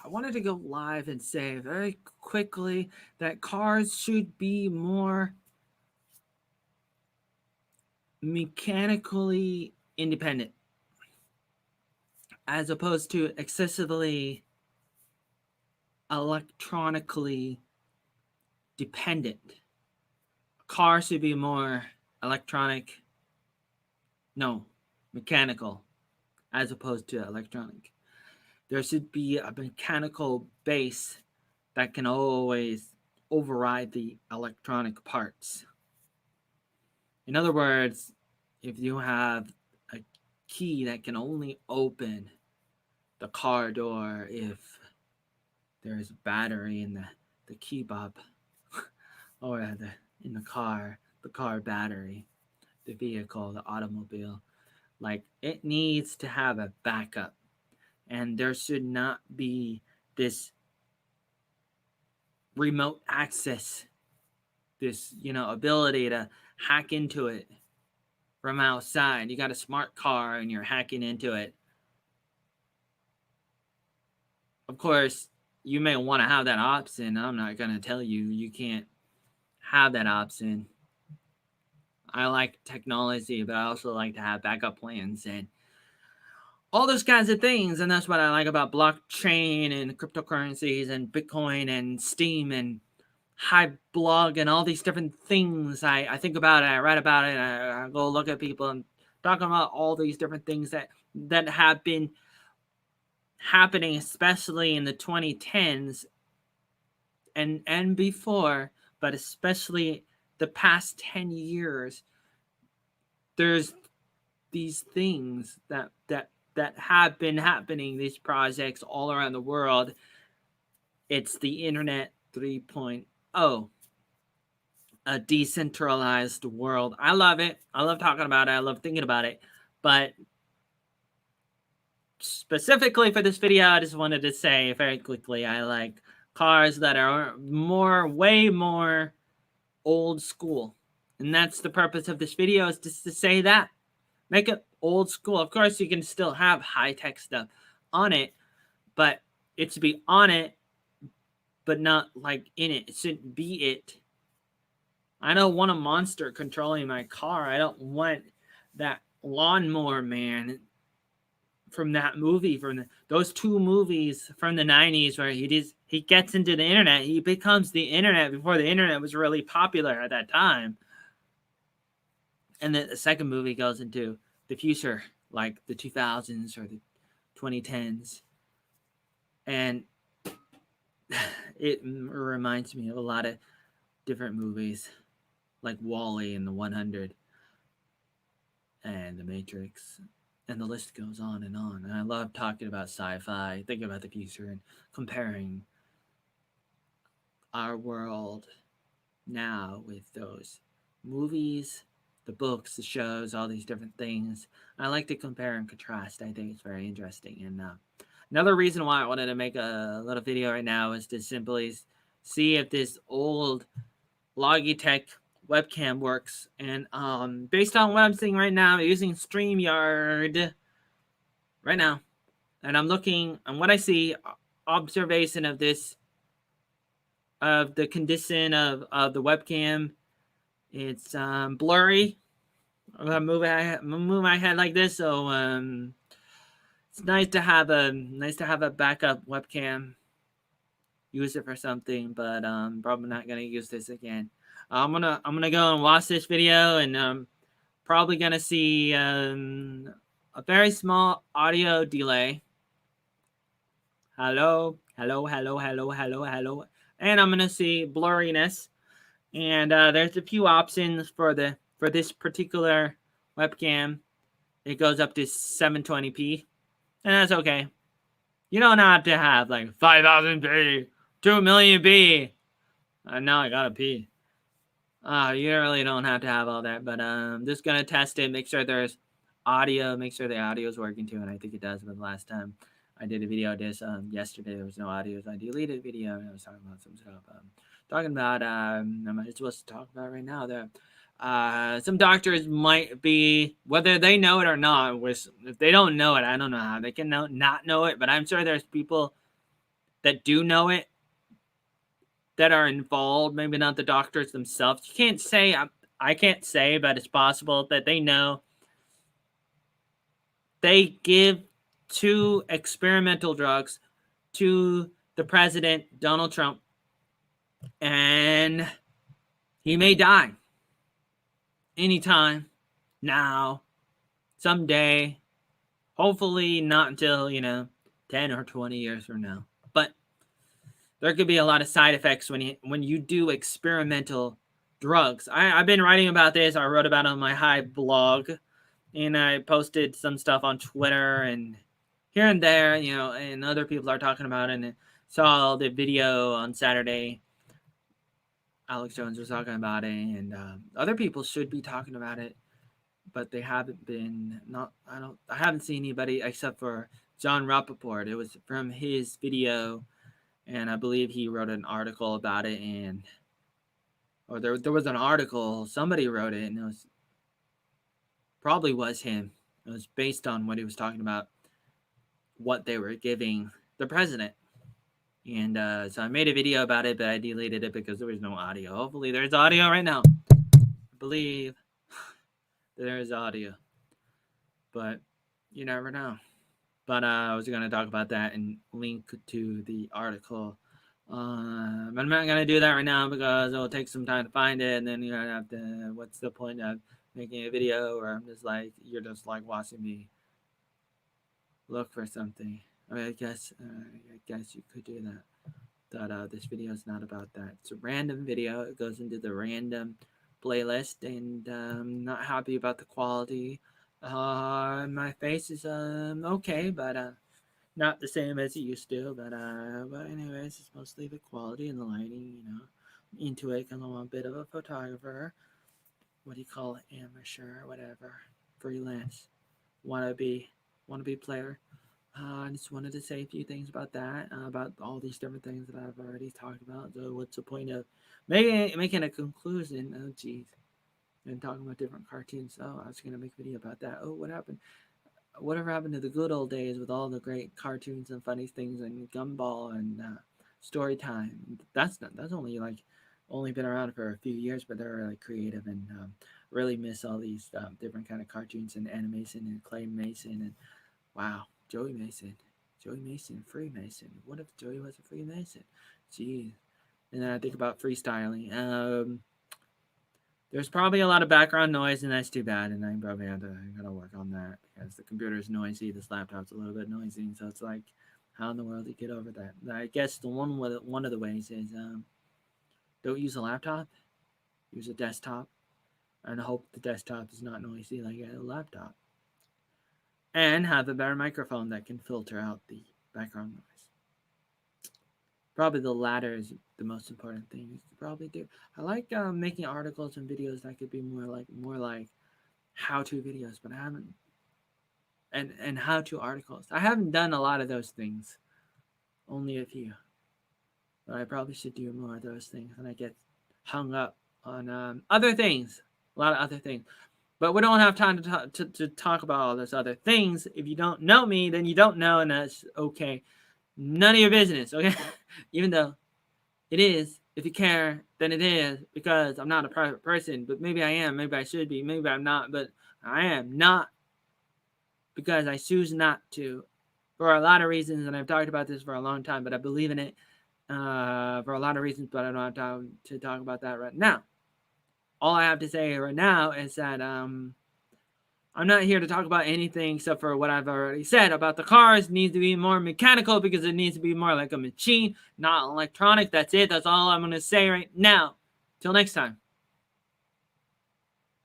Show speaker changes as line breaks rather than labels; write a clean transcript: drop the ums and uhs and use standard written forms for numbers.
I wanted to go live and say very quickly that cars should be more mechanically independent as opposed to excessively electronically dependent. Cars should be more electronic, no, mechanical as opposed to electronic. There should be a mechanical base that can always override the electronic parts. In other words, if you have a key that can only open the car door if there's a battery in the key fob or in the car battery, the vehicle, the automobile, like it needs to have a backup. And there should not be this remote access, this, ability to hack into it from outside. You got a smart car and you're hacking into it. Of course, you may want to have that option. I'm not going to tell you you can't have that option. I like technology, but I also like to have backup plans and all those kinds of things. And that's what I like about blockchain and cryptocurrencies and Bitcoin and Steam and Blog and all these different things. I think about it, I write about it, I go look at people and talking about all these different things that have been happening, especially in the 2010s and before, but especially the past 10 years. There's these things that have been happening, these projects all around the world. It's the Internet 3.0, a decentralized world. I love it. I love talking about it. I love thinking about it. But specifically for this video, I just wanted to say very quickly, I like cars that are way more old school. And that's the purpose of this video, is just to say that. Make it old school. Of course, you can still have high-tech stuff on it, but it should be on it, but not like in it. It shouldn't be it. I don't want a monster controlling my car. I don't want that lawnmower man from that movie, those two movies from the 90s where he gets into the internet. He becomes the internet before the internet was really popular at that time. And then the second movie goes into the future, like the 2000s or the 2010s. And it reminds me of a lot of different movies, like WALL-E and The 100 and The Matrix. And the list goes on and on. And I love talking about sci-fi, thinking about the future, and comparing our world now with those movies, the books, the shows, all these different things. I like to compare and contrast. I think it's very interesting. And another reason why I wanted to make a little video right now is to simply see if this old Logitech webcam works. And based on what I'm seeing right now, I'm using StreamYard right now. And I'm looking, and what I see, observation of this, of the condition of the webcam. It's blurry. I'm gonna move my head like this, so it's nice to have a backup webcam. Use it for something, but probably not gonna use this again. I'm gonna go and watch this video, and probably gonna see a very small audio delay. Hello, hello, hello, hello, hello, hello, and I'm gonna see blurriness. And there's a few options for this particular webcam. It goes up to 720p, and that's okay. You don't have to have like 5,000p, 2 million p. Now I got a p. You really don't have to have all that, but I'm just gonna test it, make sure there's audio, make sure the audio is working too, and I think it does. But the last time I did a video of this yesterday, there was no audio, so I deleted the video, and I was talking about some stuff. Talking about, I'm supposed to talk about right now, that some doctors might be, whether they know it or not, if they don't know it, I don't know how they can not know it, but I'm sure there's people that do know it, that are involved, maybe not the doctors themselves. You can't say, I can't say, but it's possible that they know. They give 2 experimental drugs to the president, Donald Trump, and he may die anytime now, someday, hopefully not until, 10 or 20 years from now. But there could be a lot of side effects when you do experimental drugs. I've been writing about this. I wrote about it on my Hive blog, and I posted some stuff on Twitter and here and there, and other people are talking about it. And saw the video on Saturday. Alex Jones was talking about it, and other people should be talking about it, but they haven't been. I haven't seen anybody except for John Rappaport. It was from his video, and I believe he wrote an article about it, or there was an article, somebody wrote it, and it probably was him. It was based on what he was talking about, what they were giving the president. And so I made a video about it, but I deleted it because there was no audio. Hopefully there's audio right now. I believe there is audio, but you never know. But I was going to talk about that and link to the article. But I'm not going to do that right now because it will take some time to find it. And then you're going to have to, what's the point of making a video where you're just like watching me look for something. I mean, I guess you could do that. But this video is not about that. It's a random video. It goes into the random playlist, and I'm not happy about the quality. My face is okay, but not the same as it used to. But anyways, it's mostly the quality and the lighting. Into it because I'm a bit of a photographer. What do you call it? Amateur, whatever. Freelance. Wannabe player. I just wanted to say a few things about that, about all these different things that I've already talked about. So what's the point of making a conclusion? Oh, geez. And talking about different cartoons. Oh, I was going to make a video about that. Oh, what happened? Whatever happened to the good old days with all the great cartoons and funny things and Gumball and Story Time? That's only been around for a few years, but they're really creative, and really miss all these different kind of cartoons and animation and claymation and wow. Joey Mason, Freemason. What if Joey was a Freemason? Jeez. And then I think about freestyling. There's probably a lot of background noise, and that's too bad. And I probably gotta work on that because the computer's noisy. This laptop's a little bit noisy, so it's like, how in the world do you get over that? I guess one of the ways is don't use a laptop, use a desktop, and hope the desktop is not noisy like a laptop. And have a better microphone that can filter out the background noise. Probably the latter is the most important thing you could probably do. I like making articles and videos that could be more like how-to videos, but I haven't. And how-to articles. I haven't done a lot of those things. Only a few. But I probably should do more of those things, and I get hung up on other things. A lot of other things. But we don't have time to talk about all those other things. If you don't know me, then you don't know, and that's okay. None of your business, okay? Even though it is. If you care, then it is, because I'm not a private person. But maybe I am. Maybe I should be. Maybe I'm not. But I am not, because I choose not to, for a lot of reasons. And I've talked about this for a long time, but I believe in it for a lot of reasons. But I don't have time to talk about that right now. All I have to say right now is that I'm not here to talk about anything except for what I've already said about the cars. It needs to be more mechanical because it needs to be more like a machine, not electronic. That's it. That's all I'm going to say right now. Till next time.